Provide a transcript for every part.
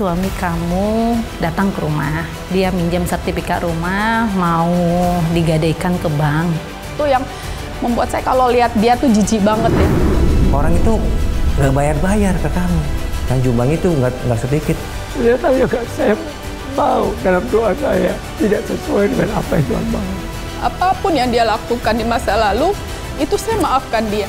suami kamu datang ke rumah. Dia minjem sertifikat rumah, mau digadaikan ke bank. Itu yang membuat saya kalau lihat dia tuh jijik banget ya. Orang itu nggak bayar-bayar ke kamu. Dan jumlahnya itu nggak sedikit. Ternyata juga saya mau dalam doa saya tidak sesuai dengan apa yang Tuhan mau. Apapun yang dia lakukan di masa lalu, itu saya maafkan dia.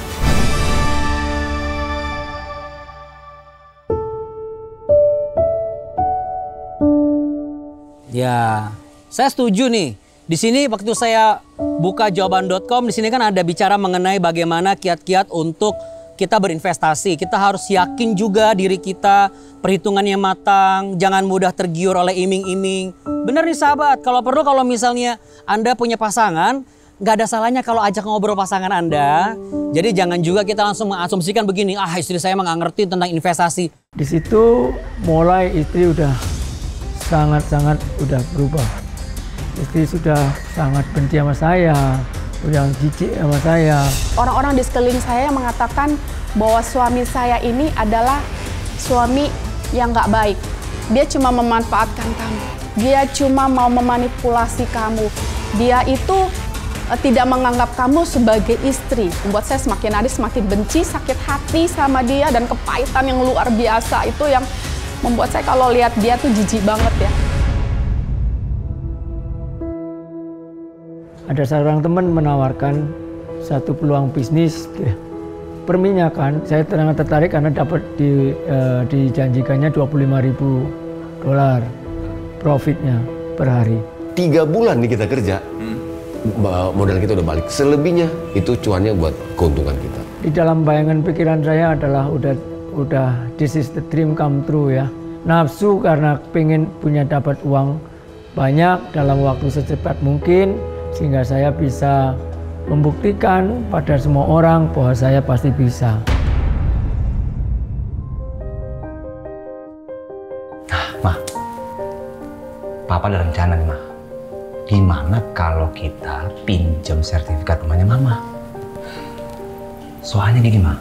Ya, saya setuju nih. Di sini waktu saya buka jawaban.com, di sini kan ada bicara mengenai bagaimana kiat-kiat untuk kita berinvestasi. Kita harus yakin juga diri kita, perhitungannya matang, jangan mudah tergiur oleh iming-iming. Bener nih sahabat, kalau perlu kalau misalnya Anda punya pasangan, nggak ada salahnya kalau ajak ngobrol pasangan Anda. Jadi jangan juga kita langsung mengasumsikan begini, istri saya nggak ngerti tentang investasi. Di situ mulai istri udah sangat-sangat udah berubah. Istri sudah sangat benci sama saya, udah jijik sama saya. Orang-orang di sekeliling saya mengatakan bahwa suami saya ini adalah suami yang nggak baik. Dia cuma memanfaatkan kamu. Dia cuma mau memanipulasi kamu. Dia itu tidak menganggap kamu sebagai istri. Membuat saya semakin hari semakin benci, sakit hati sama dia, dan kepahitan yang luar biasa itu yang membuat saya kalau lihat dia tuh jijik banget ya. Ada seorang teman menawarkan satu peluang bisnis perminyakan. Saya sangat tertarik karena dapat dijanjikannya $25.000 profitnya per hari. 3 bulan nih kita kerja, modal kita udah balik. Selebihnya itu cuannya buat keuntungan kita. Di dalam bayangan pikiran saya adalah udah this is the dream come true ya. Nafsu karena pengen punya dapat uang banyak dalam waktu secepat mungkin, sehingga saya bisa membuktikan pada semua orang bahwa saya pasti bisa. Ma, Papa ada rencana nih, Ma. Gimana kalau kita pinjam sertifikat rumahnya Mama? Soalnya gini, Ma.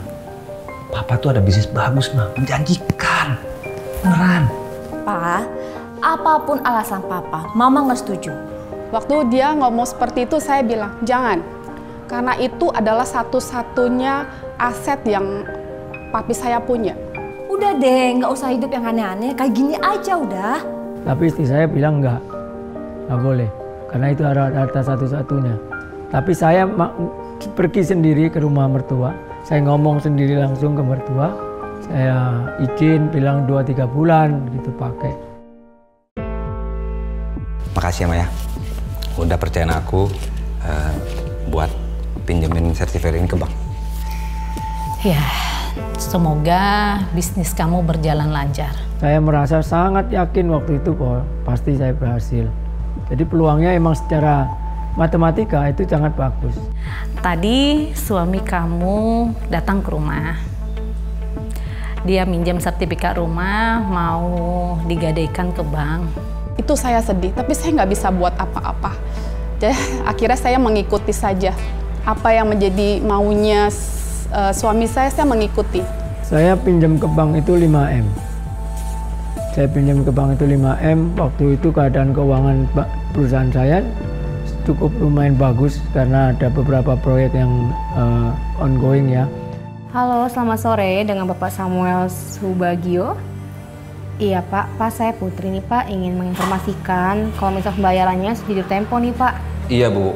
Papa tuh ada bisnis bagus, Ma. Menjanjikan. Beneran. Pa, apapun alasan Papa, Mama nggak setuju. Waktu dia ngomong seperti itu, saya bilang, jangan. Karena itu adalah satu-satunya aset yang papi saya punya. Udah deh, nggak usah hidup yang aneh-aneh, kayak gini aja udah. Tapi istri saya bilang nggak boleh. Karena itu harta satu-satunya. Tapi saya pergi sendiri ke rumah mertua. Saya ngomong sendiri langsung ke mertua. Saya izin bilang 2-3 bulan gitu pakai. Makasih ya, Ma ya. Udah percayain aku buat pinjemin sertifikat ini ke bank. Ya, semoga bisnis kamu berjalan lancar. Saya merasa sangat yakin waktu itu bahwa pasti saya berhasil. Jadi peluangnya emang secara matematika itu sangat bagus. Tadi suami kamu datang ke rumah. Dia minjem sertifikat rumah, mau digadaikan ke bank. Itu saya sedih, tapi saya nggak bisa buat apa-apa. Jadi akhirnya saya mengikuti saja. Apa yang menjadi maunya suami saya mengikuti. Saya pinjam ke bank itu 5M. Saya pinjam ke bank itu 5M, waktu itu keadaan keuangan perusahaan saya cukup lumayan bagus karena ada beberapa proyek yang ongoing ya. Halo, selamat sore dengan Bapak Samuel Subagio. Iya Pak, saya Putri nih Pak, ingin menginformasikan kalau misal pembayarannya sudah di tempo nih Pak. Iya Bu,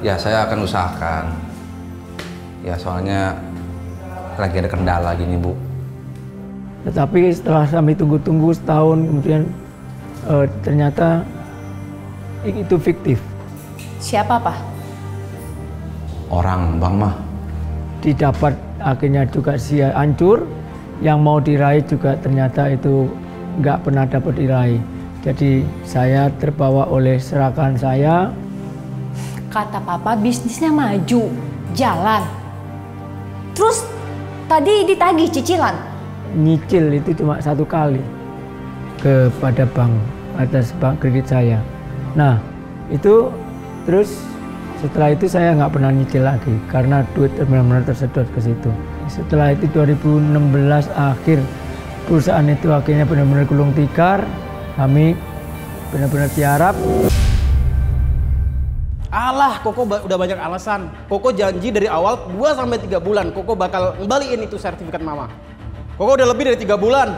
ya saya akan usahakan. Ya soalnya lagi ada kendala gini Bu. Tetapi setelah kami tunggu-tunggu setahun kemudian ternyata itu fiktif. Siapa Pak? Orang Bang mah. Didapat akhirnya juga hancur. Yang mau diraih juga ternyata itu nggak pernah dapat diraih. Jadi saya terbawa oleh serakan saya. Kata Papa bisnisnya maju, jalan. Terus tadi ditagih cicilan? Nyicil itu cuma 1 kali kepada bank atas bank kredit saya. Nah itu terus setelah itu saya nggak pernah nyicil lagi karena duit benar-benar tersedot ke situ. Setelah itu 2016 akhir perusahaan itu akhirnya benar-benar gulung tikar. Kami benar-benar tiarap. Alah, Koko udah banyak alasan. Koko janji dari awal 2-3 bulan Koko bakal ngembaliin itu sertifikat mama. Koko udah lebih dari 3 bulan.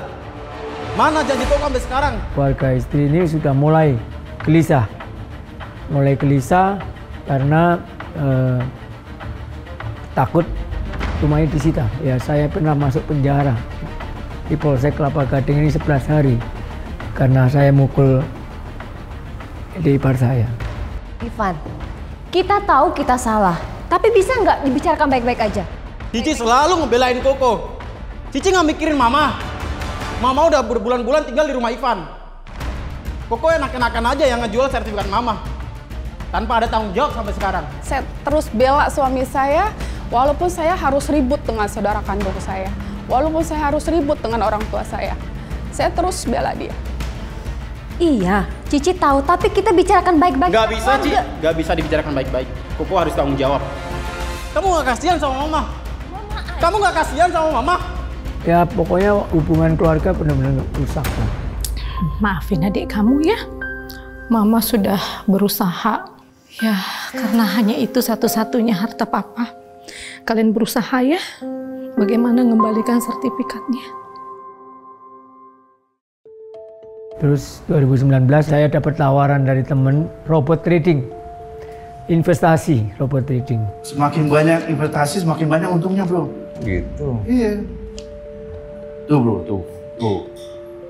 Mana janji Koko sampai sekarang? Keluarga istri ini sudah mulai gelisah. Mulai gelisah karena takut rumahnya disita. Ya, saya pernah masuk penjara di Polsek Kelapa Gading ini 11 hari karena saya mukul adik ipar saya. Ivan, kita tahu kita salah, tapi bisa nggak dibicarakan baik-baik aja? Cici selalu ngebelain Koko. Cici nggak mikirin mama. Mama udah berbulan-bulan tinggal di rumah Ivan. Koko enak-enakan aja yang ngejual sertifikat mama. Tanpa ada tanggung jawab sampai sekarang. Saya terus bela suami saya, walaupun saya harus ribut dengan saudara kandung saya. Walaupun saya harus ribut dengan orang tua saya. Saya terus bela dia. Iya, Cici tahu, tapi kita bicarakan baik-baik. Gak bisa, Ci. Gak bisa dibicarakan baik-baik. Koko harus tanggung jawab. Kamu gak kasihan sama mama? Kamu gak kasihan sama mama? Ya, pokoknya hubungan keluarga benar-benar rusak. Maafin adik kamu ya. Mama sudah berusaha. Ya, karena hanya itu satu-satunya harta papa. Kalian berusaha ya. Bagaimana mengembalikan sertifikatnya. Terus 2019 saya dapat tawaran dari temen robot trading. Investasi robot trading. Semakin banyak investasi, semakin banyak untungnya, bro. Gitu. Iya. Tuh, bro, tuh.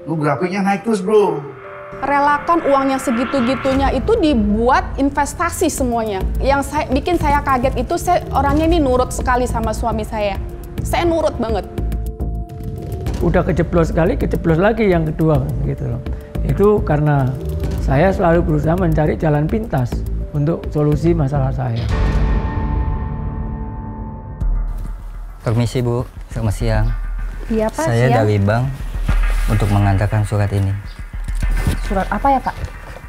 Lu grafiknya naik terus, bro. Relakan uang yang segitu-gitunya itu dibuat investasi semuanya. Yang bikin saya kaget itu, saya orangnya ini nurut sekali sama suami saya. Saya nurut banget. Udah kejeblos sekali, kejeblos lagi yang kedua gitu loh. Itu karena saya selalu berusaha mencari jalan pintas untuk solusi masalah saya. Permisi Bu, selamat siang. Iya Pak, saya siang. dari bank untuk mengantarkan surat ini. Surat apa ya Pak?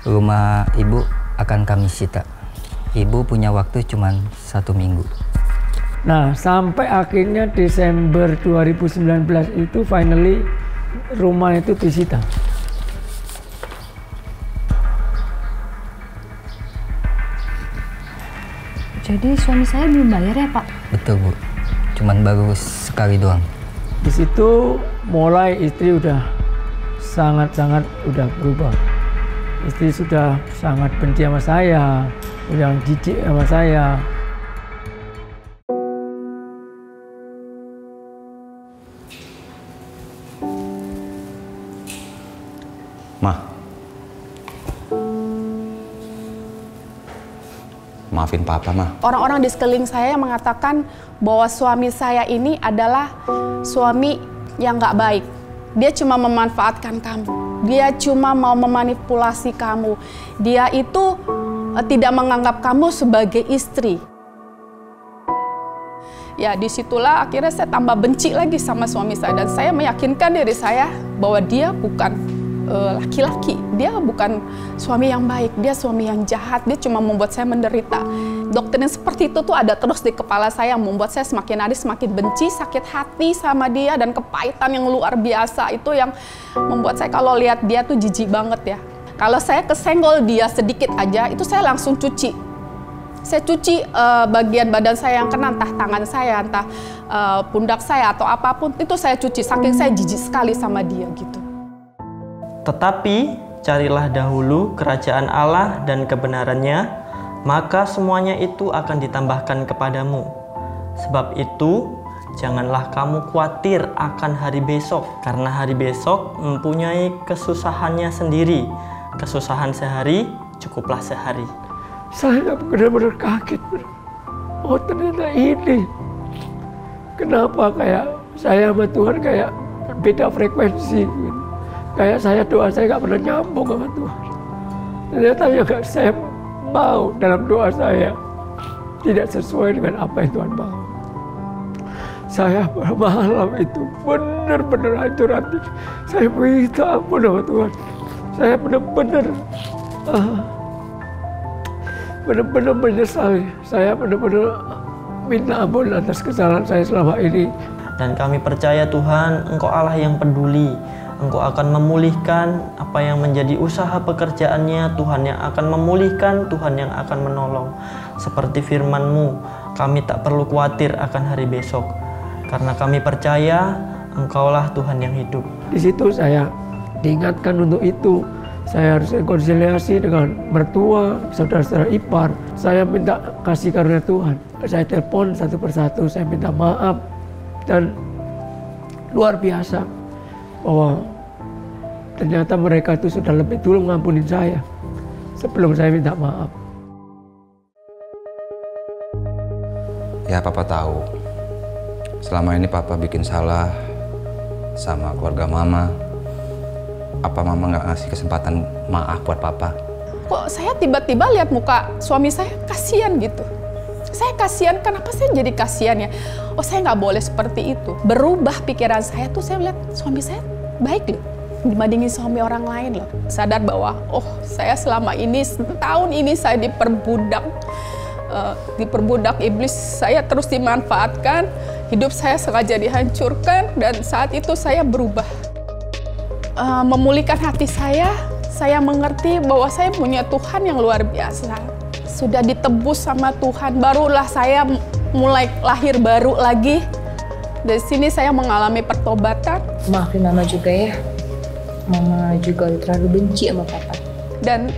Rumah Ibu akan kami sita. Ibu punya waktu cuma 1 minggu. Nah, sampai akhirnya Desember 2019 itu finally rumah itu disita. Jadi suami saya belum bayar ya Pak? Betul Bu, cuman baru sekali doang. Di situ mulai istri udah sangat-sangat udah berubah. Istri sudah sangat benci sama saya, udah jijik sama saya. Maafin papa, Ma. Orang-orang di sekeliling saya mengatakan bahwa suami saya ini adalah suami yang nggak baik. Dia cuma memanfaatkan kamu. Dia cuma mau memanipulasi kamu. Dia itu tidak menganggap kamu sebagai istri. Ya, disitulah akhirnya saya tambah benci lagi sama suami saya. Dan saya meyakinkan diri saya bahwa dia bukan laki-laki, dia bukan suami yang baik, dia suami yang jahat, dia cuma membuat saya menderita. Doktrin seperti itu tuh ada terus di kepala saya, yang membuat saya semakin hari semakin benci, sakit hati sama dia, dan kepahitan yang luar biasa itu yang membuat saya kalau lihat dia tuh jijik banget ya. Kalau saya kesenggol dia sedikit aja, itu saya langsung cuci. Saya cuci bagian badan saya yang kena, entah tangan saya, entah pundak saya atau apapun, itu saya cuci, saking saya jijik sekali sama dia gitu. Tetapi carilah dahulu kerajaan Allah dan kebenarannya, maka semuanya itu akan ditambahkan kepadamu. Sebab itu, janganlah kamu khawatir akan hari besok, karena hari besok mempunyai kesusahannya sendiri. Kesusahan sehari, cukuplah sehari. Saya benar-benar kaget. Oh, ternyata ini. Kenapa kayak saya sama Tuhan kayak beda frekuensi. Kayak saya doa saya nggak pernah nyambung sama Tuhan. Ternyata yang nggak saya mau dalam doa saya tidak sesuai dengan apa yang Tuhan mau. Saya malam itu benar-benar hancur hati. Saya minta ampun sama Tuhan. Saya benar-benar menyesal. Saya benar-benar minta ampun atas kesalahan saya selama ini. Dan kami percaya Tuhan, Engkau Allah yang peduli. Engkau akan memulihkan apa yang menjadi usaha pekerjaannya. Tuhan yang akan memulihkan, Tuhan yang akan menolong. Seperti firman-Mu, kami tak perlu khawatir akan hari besok. Karena kami percaya Engkaulah Tuhan yang hidup. Di situ saya diingatkan untuk itu. Saya harus rekonsiliasi dengan mertua, saudara-saudara ipar. Saya minta kasih karunia Tuhan. Saya telepon satu persatu, saya minta maaf. Dan luar biasa bahwa ternyata mereka itu sudah lebih dulu mengampuni saya sebelum saya minta maaf. Ya, Papa tahu. Selama ini Papa bikin salah sama keluarga Mama. Apa Mama nggak ngasih kesempatan maaf buat Papa? Kok saya tiba-tiba lihat muka suami saya kasihan gitu. Saya kasihan, kenapa saya jadi kasihan ya? Oh, saya nggak boleh seperti itu. Berubah pikiran saya tuh, saya lihat suami saya baik loh dibandingin suami orang lain loh. Sadar bahwa oh, saya selama ini setahun ini saya diperbudak iblis, saya terus dimanfaatkan, hidup saya sengaja dihancurkan, dan saat itu saya berubah. Memulihkan hati saya mengerti bahwa saya punya Tuhan yang luar biasa. Sudah ditebus sama Tuhan, barulah saya mulai lahir baru lagi. Dari sini saya mengalami pertobatan. Maafin Mama juga ya. Mama juga terlalu benci sama Papa. Dan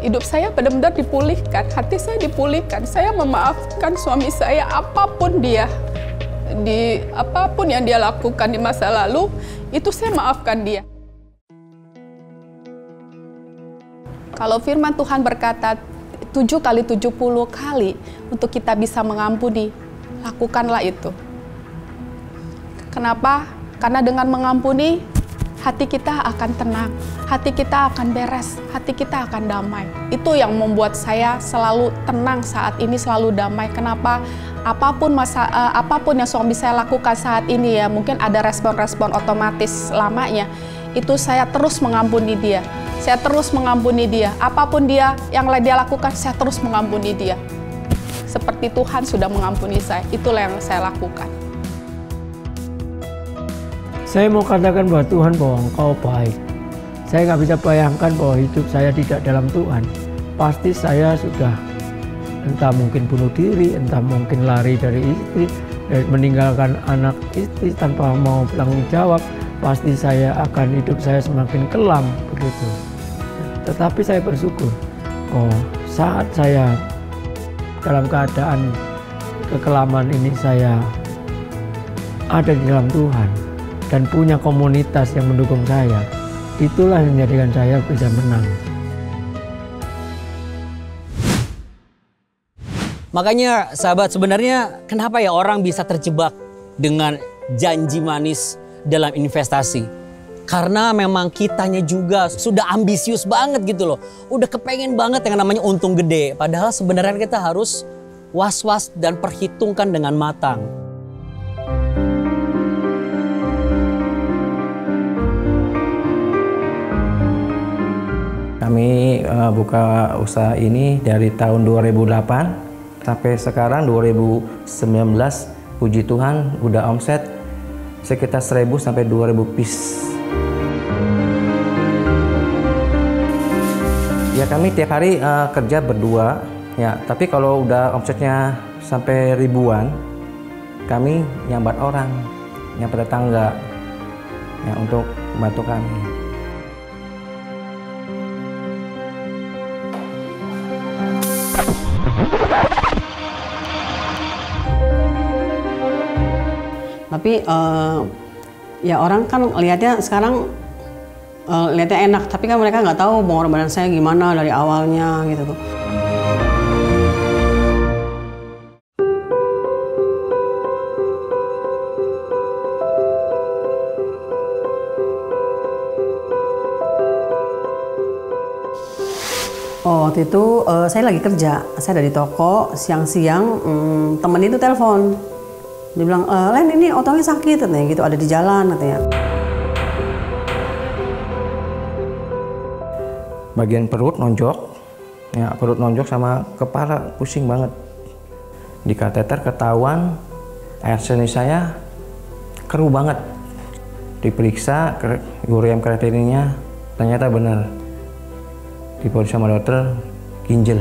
hidup saya benar-benar dipulihkan, hati saya dipulihkan. Saya memaafkan suami saya apapun dia. Apapun yang dia lakukan di masa lalu, itu saya maafkan dia. Kalau firman Tuhan berkata 7 kali 70 kali untuk kita bisa mengampuni, lakukanlah itu. Kenapa? Karena dengan mengampuni, hati kita akan tenang, hati kita akan beres, hati kita akan damai. Itu yang membuat saya selalu tenang saat ini, selalu damai. Kenapa? Apapun yang suami saya lakukan saat ini ya, mungkin ada respon-respon otomatis lamanya, itu saya terus mengampuni dia. Saya terus mengampuni dia. Apapun dia lakukan, saya terus mengampuni dia. Seperti Tuhan sudah mengampuni saya. Itulah yang saya lakukan. Saya mau katakan bahwa Tuhan bahwa Engkau baik. Saya nggak bisa bayangkan bahwa hidup saya tidak dalam Tuhan. Pasti saya sudah entah mungkin bunuh diri, entah mungkin lari dari istri, meninggalkan anak istri tanpa mau bertanggung jawab. Pasti hidup saya semakin kelam begitu. Tetapi saya bersyukur, saat saya dalam keadaan kekelaman ini saya ada di dalam Tuhan dan punya komunitas yang mendukung saya, itulah yang menjadikan saya bisa menang. Makanya sahabat, sebenarnya kenapa ya orang bisa terjebak dengan janji manis dalam investasi? Karena memang kitanya juga sudah ambisius banget gitu loh. Udah kepengen banget yang namanya untung gede. Padahal sebenarnya kita harus was-was dan perhitungkan dengan matang. Kami buka usaha ini dari tahun 2008 sampai sekarang 2019. Puji Tuhan udah omset sekitar 1.000 sampai 2.000 piece. Ya kami tiap hari kerja berdua, ya. Tapi kalau udah omsetnya sampai ribuan, kami nyambat orang, nyambat tetangga, ya untuk membantu kami. Tapi ya orang kan lihatnya sekarang lihatnya enak, tapi kan mereka nggak tahu pengorbanan saya gimana dari awalnya gitu tuh. Oh, waktu itu saya lagi kerja, saya dari toko, siang-siang temen itu telepon. Dia bilang, Len ini otongnya sakit katanya gitu, ada di jalan katanya. Bagian perut nonjok, ya perut nonjok sama kepala pusing banget. Di kateter ketahuan air seni saya keruh banget. Diperiksa ureum kreatininnya ternyata benar. Diperiksa sama dokter ginjal.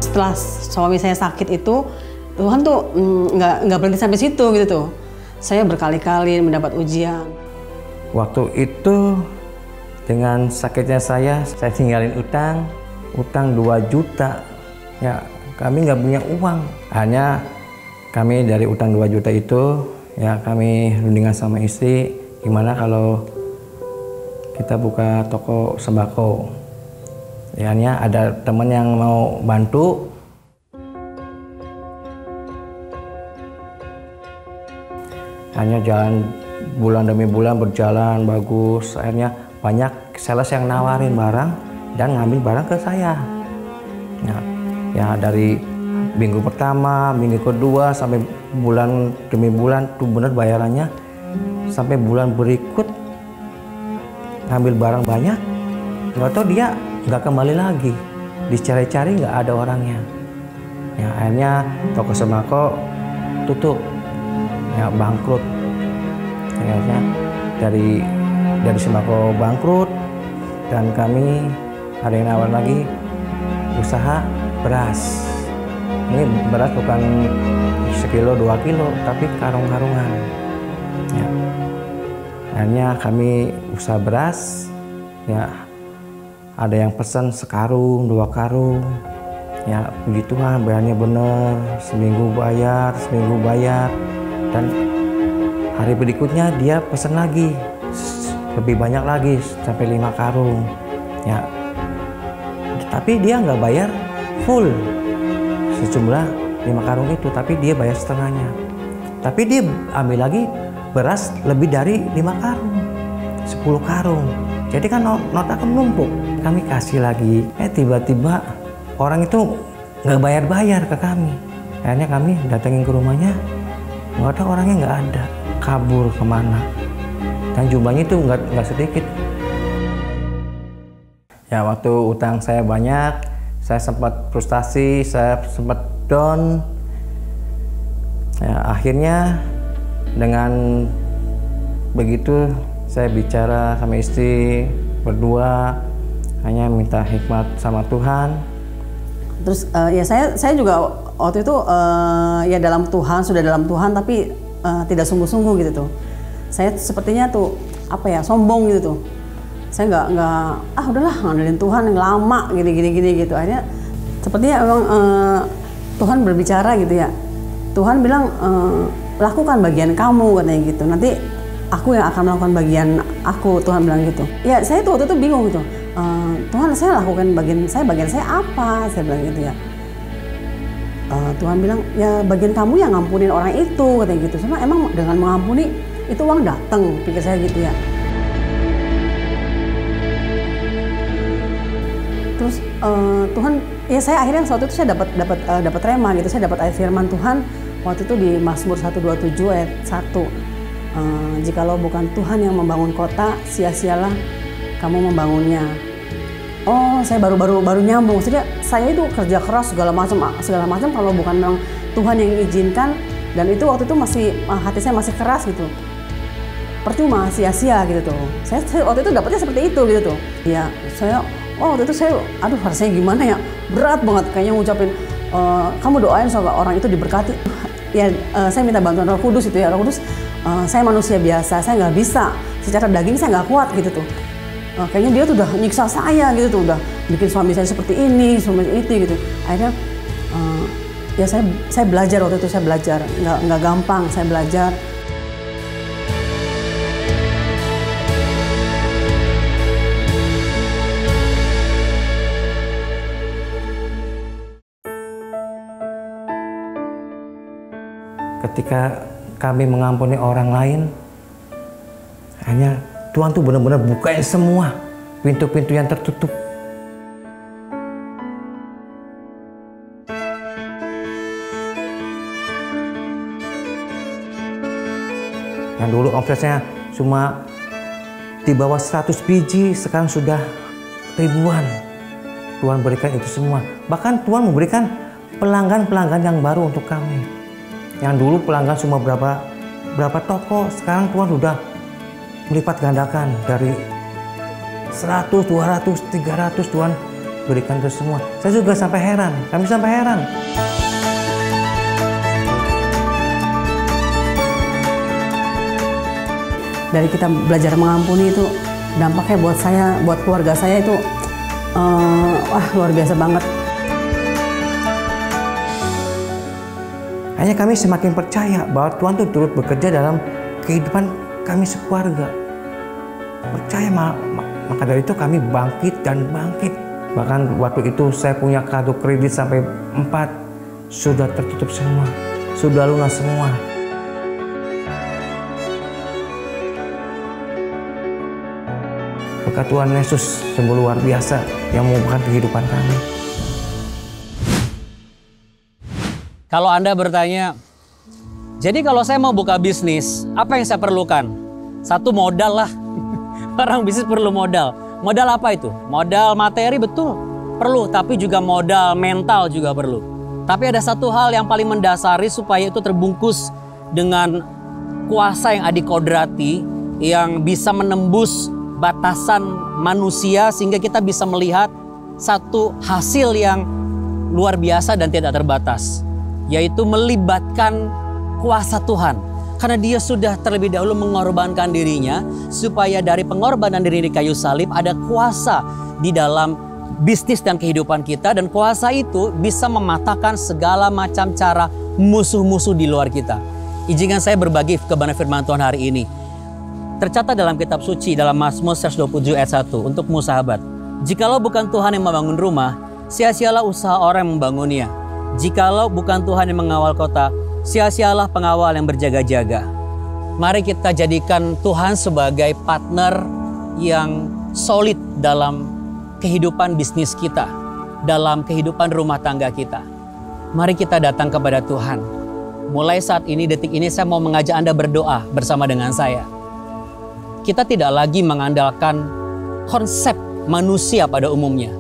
Setelah suami saya sakit itu, Tuhan tuh nggak berhenti sampai situ gitu tuh. Saya berkali-kali mendapat ujian. Waktu itu dengan sakitnya saya tinggalin utang 2 juta. Ya, kami nggak punya uang. Hanya kami dari utang 2 juta itu, ya kami rundingan sama istri, gimana kalau kita buka toko sembako. Ya, hanya ada teman yang mau bantu. Hanya jalan bulan demi bulan berjalan bagus. Akhirnya banyak sales yang nawarin barang dan ngambil barang ke saya. Ya dari minggu pertama, minggu kedua sampai bulan demi bulan tuh bener bayarannya. Sampai bulan berikut ngambil barang banyak, nggak tahu dia nggak kembali lagi. Dicari-cari nggak ada orangnya. Ya akhirnya toko sembako tutup. Ya bangkrut. Akhirnya dari sembako bangkrut dan kami ada yang nawar lagi usaha beras. Ini beras bukan sekilo 2 kilo tapi karung-karungan. Ya. Akhirnya kami usaha beras. Ya ada yang pesan sekarung, 2 karung. Ya puji Tuhan bayarnya bener, seminggu bayar. Dan hari berikutnya dia pesan lagi, lebih banyak lagi, sampai 5 karung. Ya, tapi dia nggak bayar full sejumlah 5 karung itu, tapi dia bayar setengahnya. Tapi dia ambil lagi beras lebih dari 5 karung, 10 karung. Jadi kan nota kan numpuk. Kami kasih lagi, tiba-tiba orang itu nggak bayar ke kami. Akhirnya kami datengin ke rumahnya. Nggak ada, orangnya nggak ada, kabur kemana, dan jumlahnya itu nggak sedikit. Ya waktu utang saya banyak, saya sempat frustasi, saya sempat down. Ya, akhirnya dengan begitu saya bicara sama istri berdua, hanya minta hikmat sama Tuhan. Terus ya saya juga waktu itu ya sudah dalam Tuhan tapi tidak sungguh-sungguh gitu tuh. Saya sepertinya tuh sombong gitu tuh. Saya nggak udahlah ngandelin Tuhan yang lama gini gitu. Akhirnya sepertinya memang Tuhan berbicara gitu ya. Tuhan bilang lakukan bagian kamu katanya gitu. Nanti aku yang akan melakukan bagian aku, Tuhan bilang gitu. Ya saya tuh waktu itu bingung gitu. Tuhan saya lakukan bagian saya apa? Saya bilang gitu ya. Tuhan bilang ya bagian kamu yang ngampunin orang itu katanya gitu. Cuma emang dengan mengampuni itu uang datang, pikir saya gitu ya. Terus Tuhan ya saya akhirnya waktu itu saya dapat rema gitu. Saya dapat ayat firman Tuhan waktu itu di Mazmur 127 ayat 1. Jikalau bukan Tuhan yang membangun kota, sia-sialah kamu membangunnya. Oh, saya baru nyambung. Maksudnya saya itu kerja keras segala macam kalau bukan memang Tuhan yang izinkan, dan itu waktu itu masih hati saya masih keras gitu. Percuma, sia-sia gitu tuh. Saya waktu itu dapatnya seperti itu gitu tuh. Ya, waktu itu saya rasanya gimana ya? Berat banget kayaknya ngucapin kamu doain supaya orang itu diberkati. Ya, saya minta bantuan Roh Kudus itu ya. Roh Kudus, saya manusia biasa, saya nggak bisa. Secara daging saya nggak kuat gitu tuh. Kayaknya dia tuh udah nyiksa saya gitu tuh, udah bikin suami saya seperti ini, suami itu gitu. Akhirnya ya saya belajar waktu itu, saya belajar, nggak gampang, saya belajar. Ketika kami mengampuni orang lain, hanya Tuhan tuh benar-benar bukain semua pintu-pintu yang tertutup. Yang dulu omsetnya cuma di bawah 100 biji, sekarang sudah ribuan. Tuhan berikan itu semua. Bahkan Tuhan memberikan pelanggan-pelanggan yang baru untuk kami. Yang dulu pelanggan cuma berapa toko, sekarang Tuhan sudah melipat gandakan dari 100, 200, 300 Tuhan berikan itu semua. Saya juga sampai heran, kami sampai heran. Dari kita belajar mengampuni itu dampaknya buat saya, buat keluarga saya itu luar biasa banget. Hanya kami semakin percaya bahwa Tuhan itu turut bekerja dalam kehidupan kami sekeluarga. Percaya, maka dari itu kami bangkit dan bangkit. Bahkan waktu itu saya punya kartu kredit sampai 4, sudah tertutup semua, sudah lunas semua. Berkat Tuhan Yesus sungguh luar biasa yang mengubahkan kehidupan kami. Kalau Anda bertanya, jadi kalau saya mau buka bisnis, apa yang saya perlukan? Satu, modal lah. Orang bisnis perlu modal. Modal apa itu? Modal materi betul, perlu. Tapi juga modal mental juga perlu. Tapi ada satu hal yang paling mendasari supaya itu terbungkus dengan kuasa yang adikodrati, yang bisa menembus batasan manusia sehingga kita bisa melihat satu hasil yang luar biasa dan tidak terbatas, yaitu melibatkan kuasa Tuhan. Karena dia sudah terlebih dahulu mengorbankan dirinya supaya dari pengorbanan diri di kayu salib ada kuasa di dalam bisnis dan kehidupan kita, dan kuasa itu bisa mematahkan segala macam cara musuh-musuh di luar kita. Izinkan saya berbagi kebenaran firman Tuhan hari ini. Tercatat dalam kitab suci dalam Mazmur 127 ayat 1 untukmu sahabat. Jikalau bukan Tuhan yang membangun rumah, sia-sialah usaha orang yang membangunnya. Jikalau bukan Tuhan yang mengawal kota, sia-sialah pengawal yang berjaga-jaga. Mari kita jadikan Tuhan sebagai partner yang solid dalam kehidupan bisnis kita, dalam kehidupan rumah tangga kita. Mari kita datang kepada Tuhan. Mulai saat ini, detik ini saya mau mengajak Anda berdoa bersama dengan saya. Kita tidak lagi mengandalkan konsep manusia pada umumnya.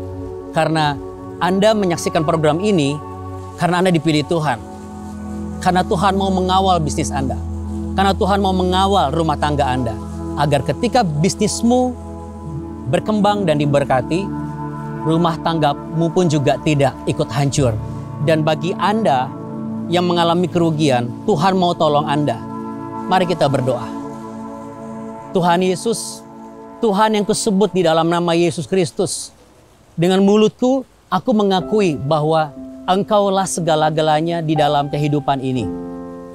Karena Anda menyaksikan program ini karena Anda dipilih Tuhan. Karena Tuhan mau mengawal bisnis Anda. Karena Tuhan mau mengawal rumah tangga Anda. Agar ketika bisnismu berkembang dan diberkati, rumah tanggamu pun juga tidak ikut hancur. Dan bagi Anda yang mengalami kerugian, Tuhan mau tolong Anda. Mari kita berdoa. Tuhan Yesus, Tuhan yang kusebut di dalam nama Yesus Kristus. Dengan mulutku, aku mengakui bahwa Engkaulah segala-galanya di dalam kehidupan ini.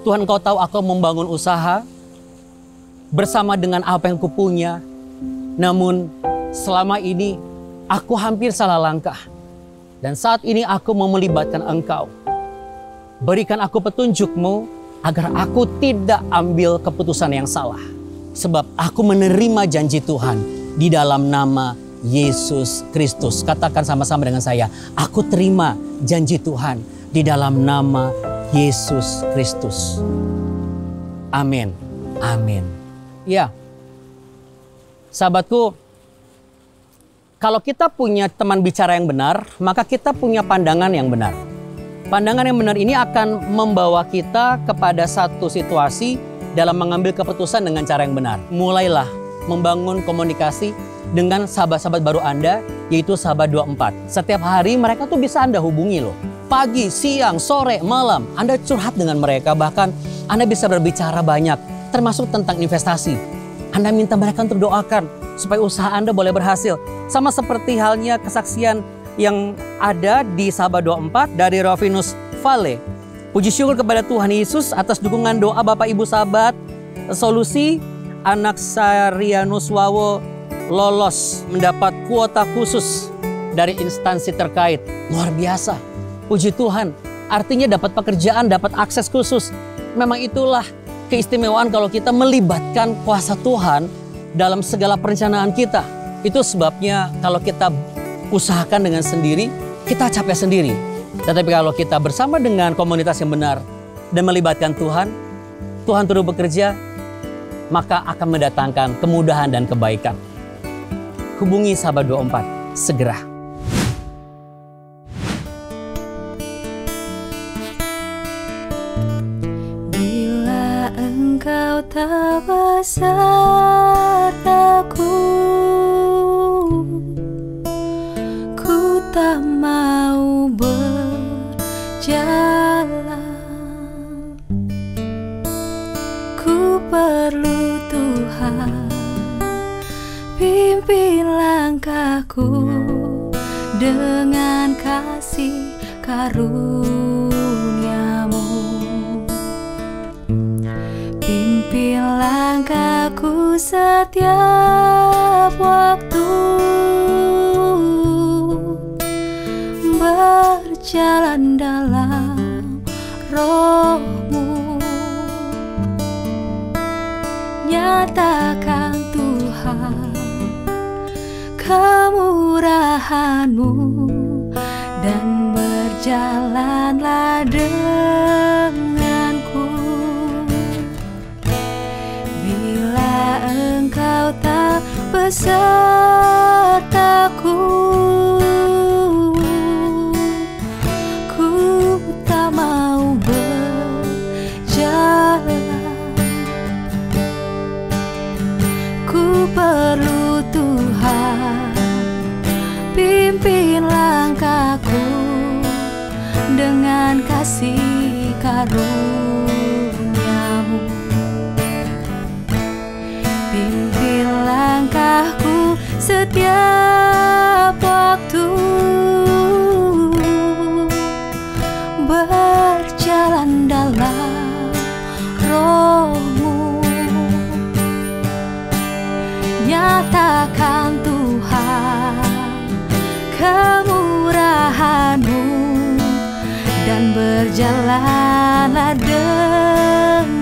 Tuhan, Engkau tahu aku membangun usaha bersama dengan apa yang kupunya. Namun selama ini aku hampir salah langkah. Dan saat ini aku mau melibatkan Engkau. Berikan aku petunjuk-Mu agar aku tidak ambil keputusan yang salah. Sebab aku menerima janji Tuhan di dalam nama Yesus Kristus. Katakan sama-sama dengan saya, aku terima janji Tuhan di dalam nama Yesus Kristus. Amin. Amin. Ya, sahabatku, kalau kita punya teman bicara yang benar, maka kita punya pandangan yang benar. Pandangan yang benar ini akan membawa kita kepada satu situasi dalam mengambil keputusan dengan cara yang benar. Mulailah membangun komunikasi dengan sahabat-sahabat baru Anda, yaitu sahabat 24. Setiap hari mereka tuh bisa Anda hubungi loh. Pagi, siang, sore, malam, Anda curhat dengan mereka. Bahkan Anda bisa berbicara banyak, termasuk tentang investasi. Anda minta mereka untuk doakan supaya usaha Anda boleh berhasil. Sama seperti halnya kesaksian yang ada di sahabat 24 dari Rovinus Vale. Puji syukur kepada Tuhan Yesus atas dukungan doa Bapak Ibu sahabat Solusi. Anak Sarianus Wawo lolos mendapat kuota khusus dari instansi terkait. Luar biasa. Puji Tuhan. Artinya dapat pekerjaan, dapat akses khusus. Memang itulah keistimewaan kalau kita melibatkan kuasa Tuhan dalam segala perencanaan kita. Itu sebabnya kalau kita usahakan dengan sendiri, kita capek sendiri. Tetapi kalau kita bersama dengan komunitas yang benar dan melibatkan Tuhan, Tuhan turut bekerja, maka akan mendatangkan kemudahan dan kebaikan. Hubungi sahabat 24 segera. Engkau tak besertaku, ku tak mau berjalan. Ku perlu Tuhan, pimpin langkahku dengan kasih karuniamu. Pimpin langkahku setiap waktu, berjalan dalam roh-Mu. Nyatakan Tuhan kemurahan-Mu dan berjalanlah denganku. Bila Engkau tak besertaku, ku tak mau berjalan. Ku perlu Tuhan, pimpin langkahku dengan kasih karuniamu. Pimpin langkahku setiap waktu, berjalan dalam roh-Mu. Nyatakan Tuhan kemurahan-Mu dan berjalanlah denganku.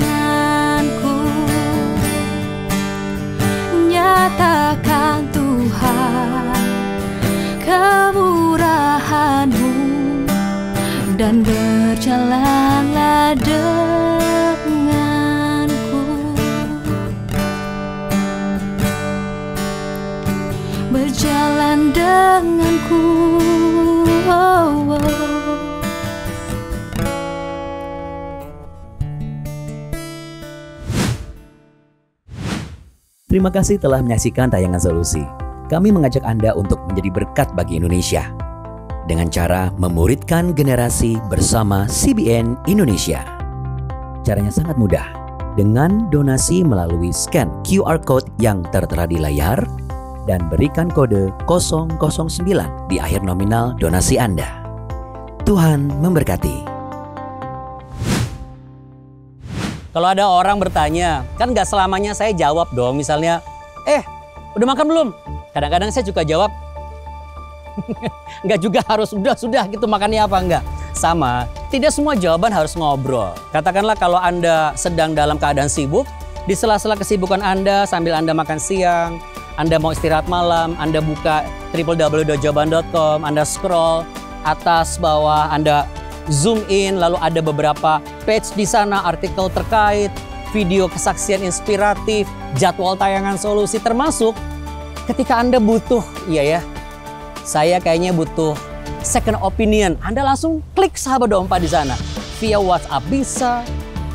Nyatakan Tuhan kemurahan-Mu dan berjalanlah denganku. Berjalan denganku. Oh, oh. Terima kasih telah menyaksikan tayangan Solusi. Kami mengajak Anda untuk menjadi berkat bagi Indonesia dengan cara memuridkan generasi bersama CBN Indonesia. Caranya sangat mudah, dengan donasi melalui scan QR Code yang tertera di layar dan berikan kode 009 di akhir nominal donasi Anda. Tuhan memberkati. Kalau ada orang bertanya, kan nggak selamanya saya jawab dong. Misalnya, udah makan belum? Kadang-kadang saya juga jawab, nggak juga harus sudah gitu makannya apa enggak. Sama, tidak semua jawaban harus ngobrol. Katakanlah kalau Anda sedang dalam keadaan sibuk, di sela-sela kesibukan Anda sambil Anda makan siang, Anda mau istirahat malam, Anda buka www.jawaban.com, Anda scroll atas bawah, Anda zoom in, lalu ada beberapa page di sana, artikel terkait, video kesaksian inspiratif, jadwal tayangan Solusi, termasuk ketika Anda butuh, saya kayaknya butuh second opinion, Anda langsung klik Sahabat 24 di sana. Via WhatsApp bisa,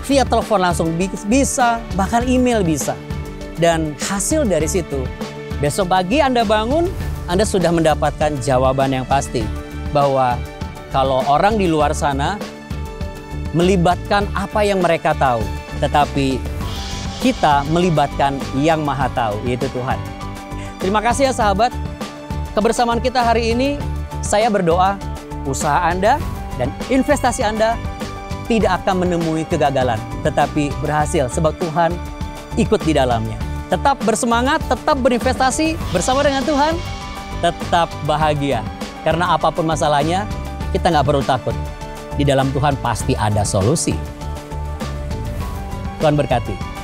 via telepon langsung bisa, bahkan email bisa. Dan hasil dari situ, besok pagi Anda bangun, Anda sudah mendapatkan jawaban yang pasti bahwa kalau orang di luar sana melibatkan apa yang mereka tahu, tetapi kita melibatkan yang Maha Tahu, yaitu Tuhan. Terima kasih ya sahabat. Kebersamaan kita hari ini, saya berdoa usaha Anda dan investasi Anda tidak akan menemui kegagalan, tetapi berhasil sebab Tuhan ikut di dalamnya. Tetap bersemangat, tetap berinvestasi bersama dengan Tuhan, tetap bahagia. Karena apapun masalahnya, kita nggak perlu takut. Di dalam Tuhan pasti ada solusi. Tuhan berkati.